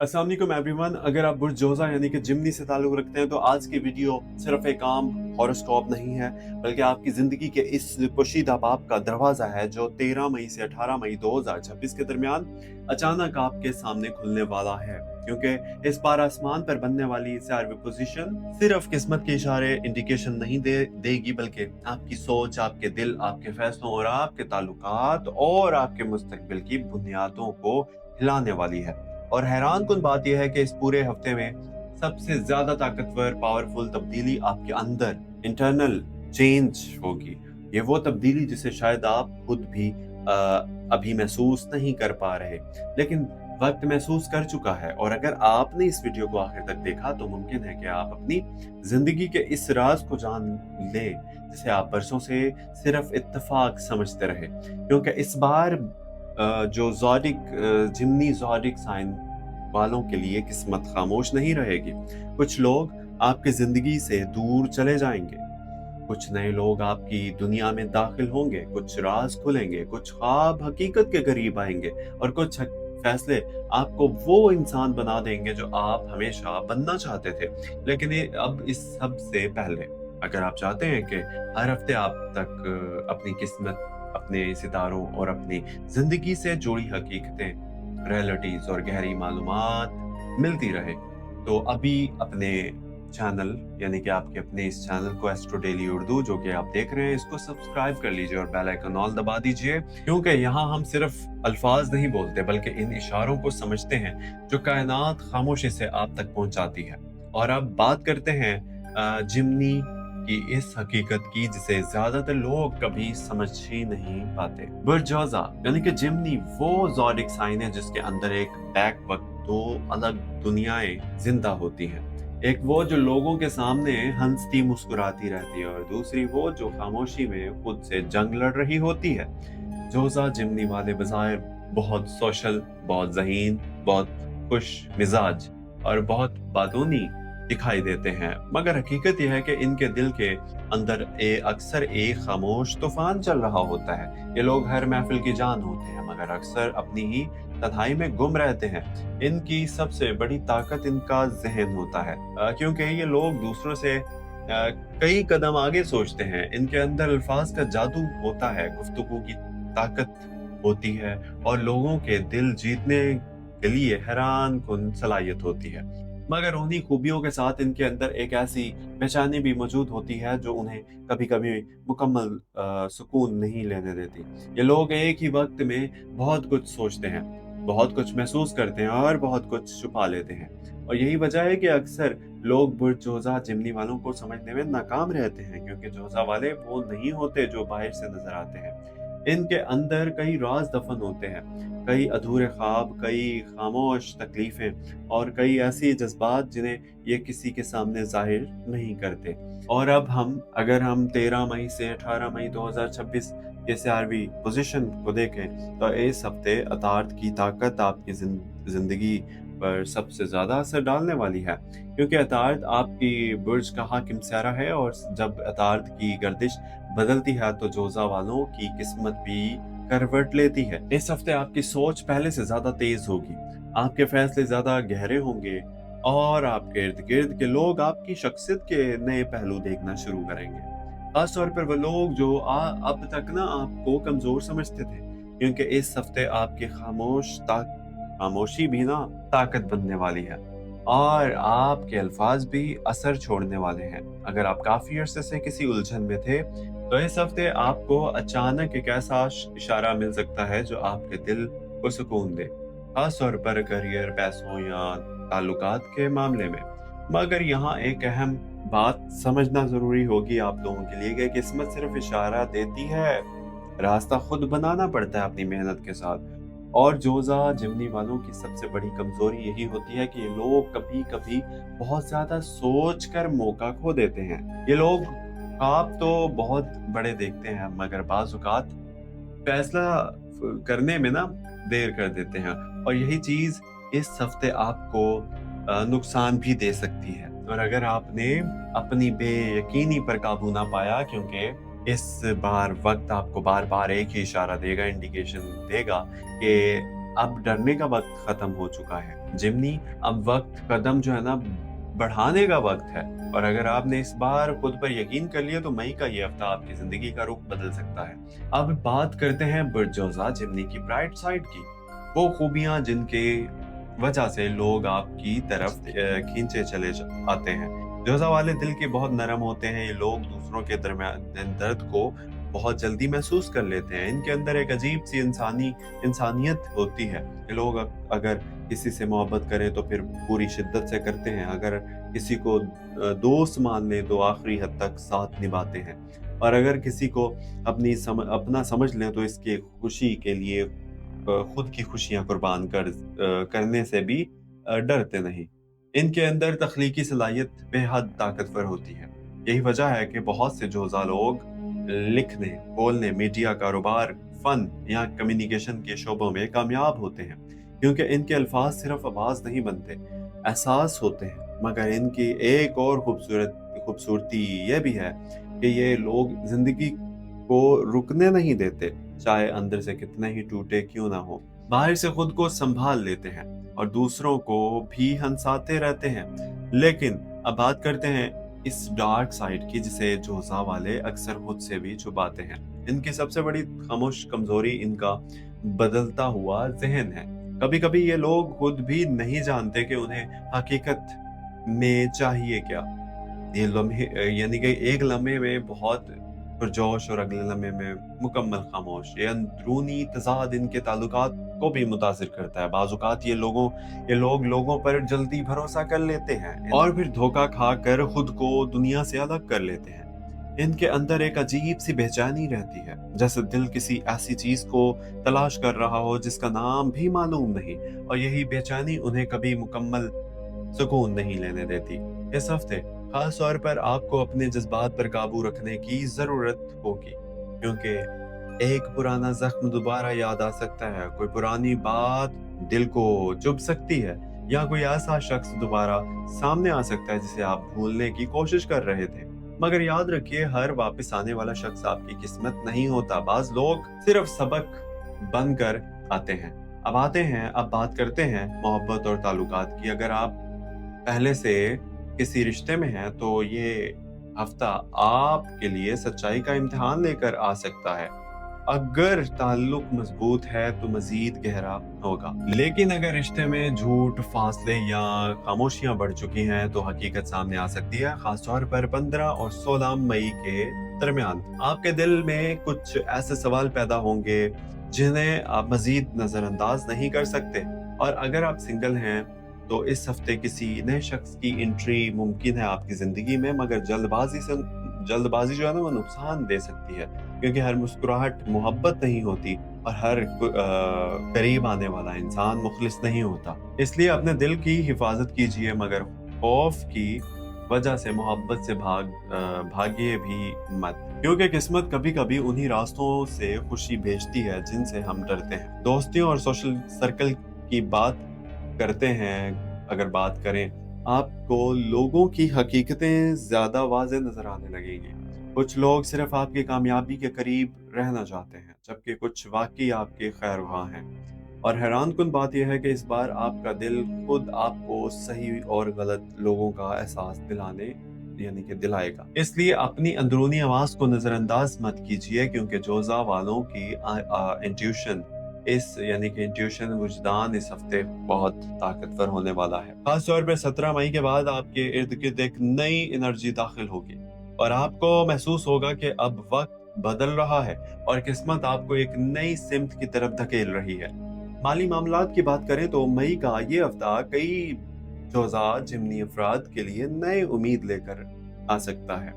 अस्सलाम वालेकुम एवरीवन। अगर आप बुर्ज जोज़ा यानी कि जिमनी से ताल्लुक़ रखते हैं तो आज की वीडियो सिर्फ एक आम हॉरोस्कोप नहीं है, बल्कि आपकी ज़िंदगी के इस पोशीदा बाब का दरवाज़ा है जो 13 मई से 18 मई 2026 के दरमियान अचानक आपके सामने खुलने वाला है। क्योंकि इस बार आसमान पर बनने वाली सारी पोजीशन सिर्फ किस्मत के इशारे इंडिकेशन नहीं देगी, बल्कि आपकी सोच, आपके दिल, आपके फैसलों और आपके ताल्लुकात और आपके मुस्तकबिल की बुनियादों को हिलाने वाली है। और हैरान कुन बात यह है कि इस पूरे हफ्ते में सबसे ज्यादा ताकतवर पावरफुल तब्दीली आपके अंदर इंटरनल चेंज होगी। ये वो तब्दीली जिसे शायद आप खुद भी अभी महसूस नहीं कर पा रहे, लेकिन वक्त महसूस कर चुका है। और अगर आपने इस वीडियो को आखिर तक देखा तो मुमकिन है कि आप अपनी जिंदगी के इस राज को जान लें जिसे आप बरसों से सिर्फ इत्तेफाक समझते रहे। क्योंकि इस बार जो जिमनी ज़ोडिक साइन वालों के लिए किस्मत खामोश नहीं रहेगी। कुछ लोग आपकी ज़िंदगी से दूर चले जाएंगे, कुछ नए लोग आपकी दुनिया में दाखिल होंगे, कुछ राज खुलेंगे, कुछ ख्वाब हकीकत के करीब आएंगे और कुछ फैसले आपको वो इंसान बना देंगे जो आप हमेशा बनना चाहते थे। लेकिन अब इस सब से पहले, अगर आप चाहते हैं कि हर हफ्ते आप तक अपनी किस्मत, अपने सितारों और अपनी जिंदगी से जुड़ी हकीकतें, रियलिटीज और गहरी मालूमात मिलती रहे, तो अभी अपने चैनल यानी कि आपके अपने इस चैनल को एस्ट्रो डेली उर्दू जो कि आप देख रहे हैं, इसको सब्सक्राइब कर लीजिए और बेल आइकन ऑल दबा दीजिए। क्योंकि यहाँ हम सिर्फ अल्फाज नहीं बोलते, बल्कि इन इशारों को समझते हैं जो कायनात खामोशी से आप तक पहुंचाती है। और अब बात करते हैं जिमनी की इस हकीकत की जिसे ज्यादातर लोग कभी समझ ही नहीं पाते। बुर्ज जोज़ा यानी कि जिमनी वो ज़ोडिक साइन है जिसके अंदर एक बैक वक्त दो अलग दुनियाएं जिंदा होती हैं। एक वो जो लोगों के सामने हंसती मुस्कुराती रहती है, और दूसरी वो जो खामोशी में खुद से जंग लड़ रही होती है। जोज़ा जिमनी वाले बज़ाहिर बहुत सोशल, बहुत ज़हीन, बहुत खुश मिजाज और बहुत बातूनी दिखाई देते हैं, मगर हकीकत यह है कि इनके दिल के अंदर अक्सर एक खामोश तूफान चल रहा होता है। ये लोग हर महफिल की जान होते हैं, मगर अक्सर अपनी ही तन्हाई में गुम रहते हैं। इनकी सबसे बड़ी ताकत इनका ज़हन होता है, क्योंकि ये लोग दूसरों से कई कदम आगे सोचते हैं। इनके अंदर अल्फाज का जादू होता है, गुफ्तगू की ताकत होती है और लोगों के दिल जीतने के लिए हैरान कुन सलाहियत होती है। मगर उन्हीं खूबियों के साथ इनके अंदर एक ऐसी बेचैनी भी मौजूद होती है जो उन्हें कभी कभी मुकम्मल सुकून नहीं लेने देती। ये लोग एक ही वक्त में बहुत कुछ सोचते हैं, बहुत कुछ महसूस करते हैं और बहुत कुछ छुपा लेते हैं। और यही वजह है कि अक्सर लोग बुर्ज जोज़ा जिमनी वालों को समझने में नाकाम रहते हैं, क्योंकि जोज़ा वाले वो नहीं होते जो बाहर से नजर आते हैं। इनके अंदर कई राज दफन होते हैं, कई अधूरे ख्वाब, कई खामोश तकलीफें और कई ऐसी जज्बात जिन्हें ये किसी के सामने जाहिर नहीं करते। और अब अगर हम 13 मई से 18 मई 2026 के सारवी पोजीशन को देखें तो इस हफ्ते अतार्त की ताकत आपकी जिंदगी पर सबसे ज्यादा असर डालने वाली है, क्योंकि अतार्त आपकी बुर्ज का हाकिम सितारा है। और जब अतार्त की गर्दिश बदलती है तो जोजा वालों की किस्मत भी करवट लेती है। इस हफ्ते आपकी सोच पहले से ज्यादा तेज होगी, आपके फैसले ज्यादा गहरे होंगे और आपके इर्द गिर्द के लोग आपकी शख्सियत के नए पहलू देखना शुरू करेंगे। खास तौर पर वो लोग जो अब तक ना आपको कमजोर समझते थे, क्योंकि इस हफ्ते आपकी खामोशी भी ना ताकत बनने वाली है और आपके अल्फाज भी असर छोड़ने वाले हैं। अगर आप काफी अरसे से किसी उलझन में थे तो इस हफ्ते आपको अचानक एक ऐसा इशारा मिल सकता है जो आपके दिल को सुकून दे, खास तौर पर करियर, पैसों या ताल्लुकात के मामले में। मगर यहाँ एक अहम बात समझना जरूरी होगी आप लोगों के लिए कि किस्मत सिर्फ इशारा देती है, रास्ता खुद बनाना पड़ता है अपनी मेहनत के साथ। और जोजा जिमनी वालों की सबसे बड़ी कमजोरी यही होती है कि ये लोग कभी कभी बहुत ज्यादा सोच कर मौका खो देते हैं। ये लोग ख्वाब तो बहुत बड़े देखते हैं, मगर बाज़ औक़ात फैसला करने में ना देर कर देते हैं, और यही चीज इस हफ्ते आपको नुकसान भी दे सकती है। और अगर आपने अपनी बेयकीनी पर काबू ना पाया, क्योंकि इस बार वक्त आपको बार बार एक ही इशारा देगा, इंडिकेशन देगा कि अब डरने का वक्त खत्म हो चुका है जिमनी, अब वक्त कदम जो है ना बढ़ाने का वक्त है। और अगर आपने इस बार खुद पर यकीन कर लिया तो मई का ये हफ्ता आपकी जिंदगी का रुख बदल सकता है। अब बात करते हैं बुर्जोजा जिमनी की ब्राइट साइड की, वो खूबियां जिनके वजह से लोग आपकी तरफ खींचे चले आते हैं। जोजा वाले दिल के बहुत नरम होते हैं, ये लोग दूसरों के दरमियान दर्द को बहुत जल्दी महसूस कर लेते हैं। इनके अंदर एक अजीब सी इंसानियत होती है। ये लोग अगर किसी से मोहब्बत करें तो फिर पूरी शिद्दत से करते हैं, अगर किसी को दोस्त मान लें तो आखिरी हद तक साथ निभाते हैं, और अगर किसी को अपना समझ लें तो इसके खुशी के लिए खुद की खुशियां कुर्बान करने से भी डरते नहीं। इनके अंदर तख्लीकी सलाहियत बेहद ताकतवर होती है। यही वजह है कि बहुत से जोजा लोग लिखने, बोलने, मीडिया, कारोबार, फन या कम्युनिकेशन के शोबों में कामयाब होते हैं, क्योंकि इनके अल्फाज सिर्फ आवाज नहीं बनते, एहसास होते हैं। मगर इनकी एक और खूबसूरती ये भी है कि ये लोग जिंदगी को रुकने नहीं देते, चाहे अंदर से कितने ही टूटे क्यों ना हो। बाहर से खुद को संभाल लेते हैं और दूसरों को भी हंसाते रहते हैं। लेकिन अब बात करते हैं इस डार्क साइड की, जिसे जोजा वाले अक्सर खुद से भी छुपाते हैं। इनकी सबसे बड़ी खामोश कमजोरी इनका बदलता हुआ जहन है। कभी कभी ये लोग खुद भी नहीं जानते कि उन्हें हकीकत में चाहिए क्या। ये लम्हे यानी कि एक लम्हे में बहुत पुरजोश और अगले लम्हे में मुकम्मल खामोश। ये अंदरूनी तजाद इनके ताल्लुकात को भी मुतासिर करता है। बाज़ औक़ात ये लोग लोगों पर जल्दी भरोसा कर लेते हैं और फिर धोखा खाकर खुद को दुनिया से अलग कर लेते हैं। इनके अंदर एक अजीब सी बेचैनी रहती है, जैसे दिल किसी ऐसी चीज को तलाश कर रहा हो जिसका नाम भी मालूम नहीं, और यही बेचैनी उन्हें कभी मुकम्मल सुकून नहीं लेने देती। इस हफ्ते खास तौर पर आपको अपने जज्बात पर काबू रखने की जरूरत होगी, क्योंकि एक पुराना जख्म दोबारा याद आ सकता है, कोई पुरानी बात दिल को चुभ सकती है, या कोई ऐसा शख्स दोबारा सामने आ सकता है जिसे आप भूलने की कोशिश कर रहे थे। मगर याद रखिए, हर वापस आने वाला शख्स आपकी किस्मत नहीं होता। बाज लोग सिर्फ सबक बनकर आते हैं। अब बात करते हैं मोहब्बत और ताल्लुकात की। अगर आप पहले से किसी रिश्ते में हैं तो ये हफ्ता आपके लिए सच्चाई का इम्तिहान लेकर आ सकता है। अगर ताल्लुक मजबूत है तो मजीद गहरा होगा, लेकिन अगर रिश्ते में झूठ, फासले या खामोशियां बढ़ चुकी हैं तो हकीकत सामने आ सकती है। खासतौर पर 15 और 16 मई के दरमियान आपके दिल में कुछ ऐसे सवाल पैदा होंगे जिन्हें आप मजीद नजरअंदाज नहीं कर सकते। और अगर आप सिंगल हैं तो इस हफ्ते किसी नए शख्स की एंट्री मुमकिन है आपकी जिंदगी में, मगर जल्दबाजी जो है ना वो नुकसान दे सकती है, क्योंकि हर मुस्कुराहट मोहब्बत नहीं होती और हर करीब आने वाला इंसान मुखलिस नहीं होता। इसलिए अपने दिल की हिफाजत कीजिए, मगर खौफ की वजह से मोहब्बत से भागिए भी मत, क्योंकि किस्मत कभी कभी उन्हीं रास्तों से खुशी भेजती है जिनसे हम डरते हैं। दोस्तियों और सोशल सर्कल की बात करते हैं, अगर बात करें, आपको लोगों की हकीकतें ज्यादा वाज़ेह नजर आने लगेंगी। कुछ लोग सिर्फ आपकी कामयाबी के करीब रहना चाहते हैं, जबकि कुछ वाकई आपके खैरख्वाह हैं। और हैरानकुन बात यह है कि इस बार आपका दिल खुद आपको सही और गलत लोगों का एहसास दिलाएगा। इसलिए अपनी अंदरूनी आवाज को नजरअंदाज मत कीजिए, क्योंकि जोजा वालों की इंट्यूशन वुजदान इस हफ्ते बहुत ताकतवर होने वाला है। खास तौर पर 17 मई के बाद आपके इर्द गिर्द एक नई एनर्जी दाखिल होगी और आपको महसूस होगा कि अब वक्त बदल रहा है और किस्मत आपको एक नई सिमत की तरफ धकेल रही है। माली मामलात की बात करें तो मई का ये हफ्ता कई जोजा जिमनी अफराद के लिए नई उम्मीद लेकर आ सकता है।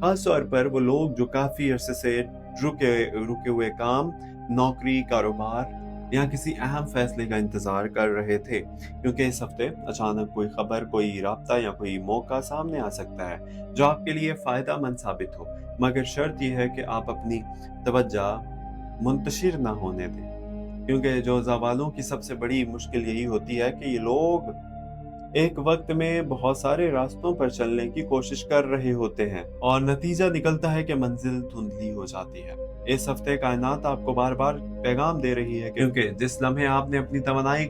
खास तौर पर वो लोग जो काफी अरसे से रुके हुए काम, नौकरी, कारोबार या किसी अहम फैसले का इंतजार कर रहे थे, क्योंकि इस हफ्ते अचानक कोई खबर, कोई राब्ता या कोई मौका सामने आ सकता है जो आपके लिए फायदा मंद साबित हो। मगर शर्त यह है कि आप अपनी तवज्जो मुंतशिर ना होने दें, क्योंकि जोजा वालों की सबसे बड़ी मुश्किल यही होती है कि ये लोग एक वक्त में बहुत सारे रास्तों पर चलने की कोशिश कर रहे होते हैं और नतीजा निकलता है कि मंजिल धुंधली हो जाती है। इस हफ्ते कायनात आपको बार-बार पैगाम दे रही है, क्योंकि जिस लम्हे आपने अपनी तमन्नाएँ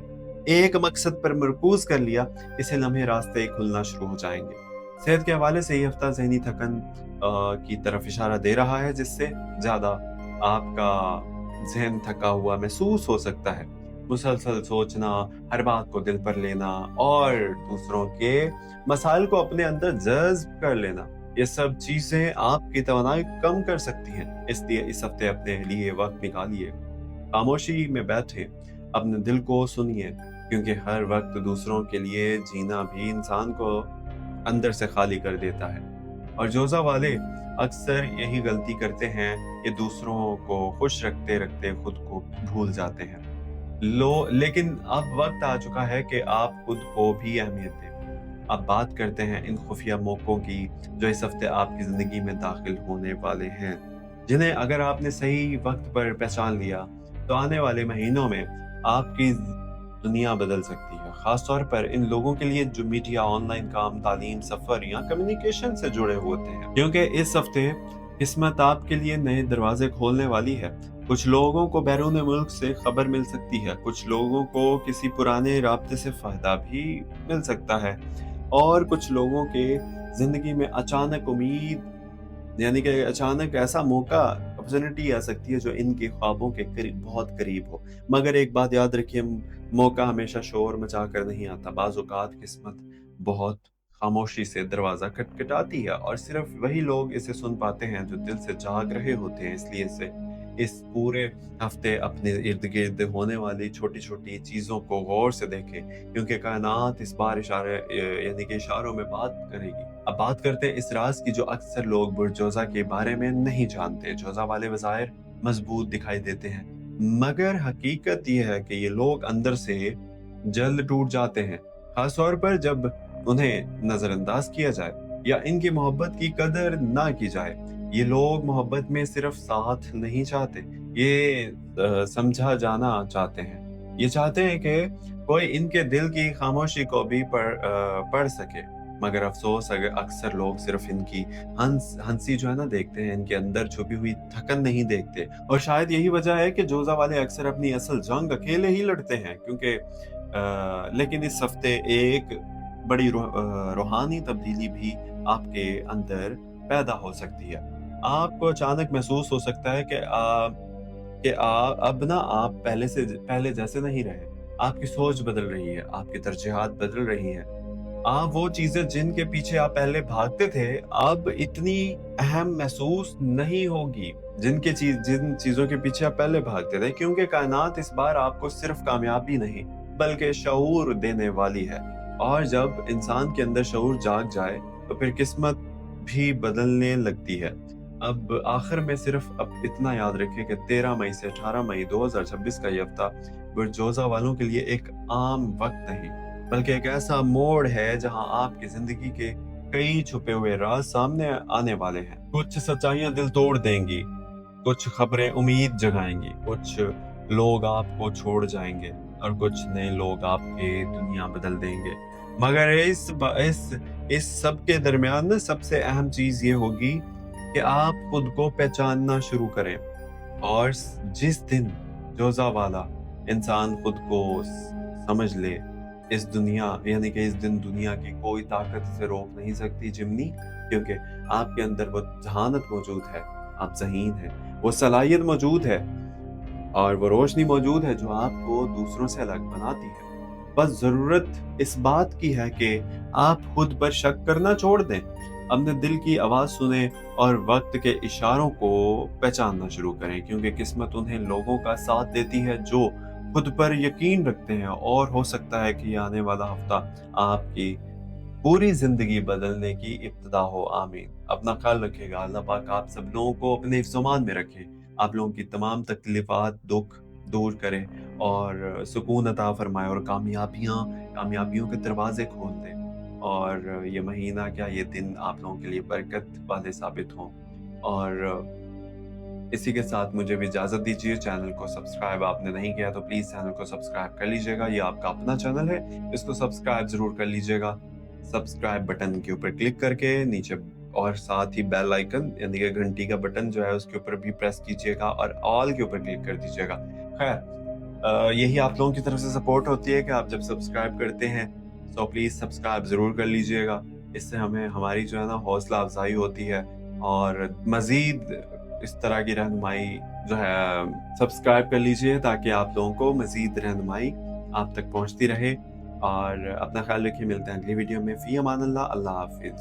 एक मकसद पर मरकूज़ कर लिया, इसी लम्हे रास्ते खुलना शुरू हो जाएँगे। सेहत के हवाले से ये हफ्ता ज़हनी थकन की तरफ इशारा दे रहा है, जिससे ज़्यादा आपका ज़हन थका हुआ महसूस हो सकता है। मुसलसल सोचना, हर बात को दिल पर लेना और दूसरों के मसाइल को अपने अंदर जज़्ब कर लेना, ये सब चीज़ें आपकी तवानाई कम कर सकती हैं। इसलिए इस हफ्ते अपने लिए वक़्त निकालिए। खामोशी में बैठे, अपने दिल को सुनिए, क्योंकि हर वक़्त दूसरों के लिए जीना भी इंसान को अंदर से खाली कर देता है। और जोज़ा वाले अक्सर यही गलती करते हैं कि दूसरों को खुश रखते-रखते खुद को भूल जाते हैं। लेकिन अब वक्त आ चुका है कि आप खुद को भी अहमियत दें। अब बात करते हैं इन खुफिया मौकों की जो इस हफ्ते आपकी ज़िंदगी में दाखिल होने वाले हैं, जिन्हें अगर आपने सही वक्त पर पहचान लिया, तो आने वाले महीनों में आपकी दुनिया बदल सकती है। ख़ास तौर पर इन लोगों के लिए जो मीडिया, ऑनलाइन काम, तालीम, सफ़र या कम्युनिकेशन से जुड़े होते हैं, क्योंकि इस हफ्ते किस्मत आपके लिए नए दरवाजे खोलने वाली है। कुछ लोगों को बैरून मुल्क से खबर मिल सकती है, कुछ लोगों को किसी पुराने राब्ते से फ़ायदा भी मिल सकता है और कुछ लोगों के ज़िंदगी में अचानक उम्मीद, यानी कि अचानक ऐसा मौका, अपॉर्चुनिटी आ सकती है जो इनके ख्वाबों के बहुत करीब हो। मगर एक बात याद रखिए, मौका हमेशा शोर मचा कर नहीं आता। बाज़ औक़ात किस्मत बहुत खामोशी से दरवाज़ा खटखटाती है और सिर्फ़ वही लोग इसे सुन पाते हैं जो दिल से जाग रहे होते हैं। इसलिए इस पूरे हफ़्ते अपने इर्द-गिर्द होने वाली छोटी-छोटी चीज़ों को गौर से देखें, क्योंकि कायनात इस बार यानी कि इशारों में बात करेगी। अब बात करते हैं इस राज की जो अक्सर लोग बुर्ज जोज़ा के बारे में नहीं जानते। जोज़ा वाले वज़ाहिर मजबूत दिखाई देते हैं, मगर हकीकत ये है कि ये लोग अंदर से जल्द टूट जाते हैं, खास तौर पर जब उन्हें नजरअंदाज किया जाए या इनकी मोहब्बत की कदर ना की जाए। ये लोग मोहब्बत में सिर्फ साथ नहीं चाहते, ये समझा जाना चाहते हैं। ये चाहते हैं कि कोई इनके दिल की खामोशी को भी पढ़ सके। मगर अफ़सोस, अगर अक्सर लोग सिर्फ़ इनकी हँसी जो है ना देखते हैं, इनके अंदर छुपी हुई थकन नहीं देखते। और शायद यही वजह है कि जोज़ा वाले अक्सर अपनी असल जंग अकेले ही लड़ते हैं, क्योंकि लेकिन इस हफ़्ते एक बड़ी रूहानी तब्दीली भी आपके अंदर पैदा हो सकती है। आपको अचानक महसूस हो सकता है अब ना आप पहले जैसे नहीं रहे। आपकी सोच बदल रही है, आपकी तरजीहात बदल रही हैं। आप वो चीज़ें जिनके पीछे आप पहले भागते थे, अब इतनी अहम महसूस नहीं होगी, जिन चीज़ों के पीछे आप पहले भागते थे, क्योंकि कायनात इस बार आपको सिर्फ़ कामयाबी नहीं, बल्कि शऊर देने वाली है। और जब इंसान के अंदर शऊर जाग जाए, तो फिर किस्मत भी बदलने लगती है। अब आखिर में सिर्फ अब इतना याद रखें कि 13 मई से 18 मई 2026 का ये हफ्ता बुर्जोज़ा वालों के लिए एक आम वक्त नहीं, बल्कि एक ऐसा मोड़ है जहां आपकी जिंदगी के कई छुपे हुए राज सामने आने वाले हैं। कुछ सच्चाइयां दिल तोड़ देंगी, कुछ खबरें उम्मीद जगाएंगी, कुछ लोग आपको छोड़ जाएंगे और कुछ नए लोग आपके दुनिया बदल देंगे। मगर इस सब के दरमियान ना सबसे अहम चीज ये होगी कि आप खुद को पहचानना शुरू करें। और जिस दिन जोजा वाला इंसान खुद को समझ ले, इस दुनिया यानी कि इस दिन दुनिया की कोई ताकत से रोक नहीं सकती चिमनी, क्योंकि आपके अंदर वो जहानत मौजूद है, आप ज़हीन हैं, वो सलाहियत मौजूद है और वो रोशनी मौजूद है जो आपको दूसरों से अलग बनाती है। बस ज़रूरत इस बात की है कि आप खुद पर शक करना छोड़ दें, अपने दिल की आवाज़ सुने और वक्त के इशारों को पहचानना शुरू करें, क्योंकि किस्मत उन्हें लोगों का साथ देती है जो खुद पर यकीन रखते हैं। और हो सकता है कि आने वाला हफ्ता आपकी पूरी ज़िंदगी बदलने की इब्तिदा हो। आमीन। अपना ख्याल रखिएगा। अल्लाह पाक आप सब लोगों को अपने हिफ्ज़-ओ-मान में रखे, आप लोगों की तमाम तकलीफ़ात, दुख दूर करे और सुकून अता फरमाए और कामयाबियों के दरवाज़े खोल दे। और ये महीना क्या, ये दिन आप लोगों के लिए बरकत वाले साबित हों। और इसी के साथ मुझे भी इजाज़त दीजिए। चैनल को सब्सक्राइब आपने नहीं किया तो प्लीज़ चैनल को सब्सक्राइब कर लीजिएगा। ये आपका अपना चैनल है, इसको सब्सक्राइब ज़रूर कर लीजिएगा। सब्सक्राइब बटन के ऊपर क्लिक करके नीचे اور ساتھ ہی بیل آئکن یعنی کہ گھنٹی کا بٹن جو ہے اس کے اوپر بھی پریس کیجیے گا اور آل کے اوپر کلک کر دیجیے گا. خیر یہی آپ لوگوں کی طرف سے سپورٹ ہوتی ہے کہ آپ جب سبسکرائب کرتے ہیں تو پلیز سبسکرائب ضرور کر لیجیے گا. اس سے ہماری جو ہے نا حوصلہ افزائی ہوتی ہے اور مزید اس طرح کی رہنمائی جو ہے سبسکرائب کر لیجیے تاکہ آپ لوگوں کو مزید رہنمائی آپ تک پہنچتی رہے. اور اپنا خیال رکھیے, ملتے ہیں اگلی ویڈیو میں. فی امان اللہ, اللہ حافظ.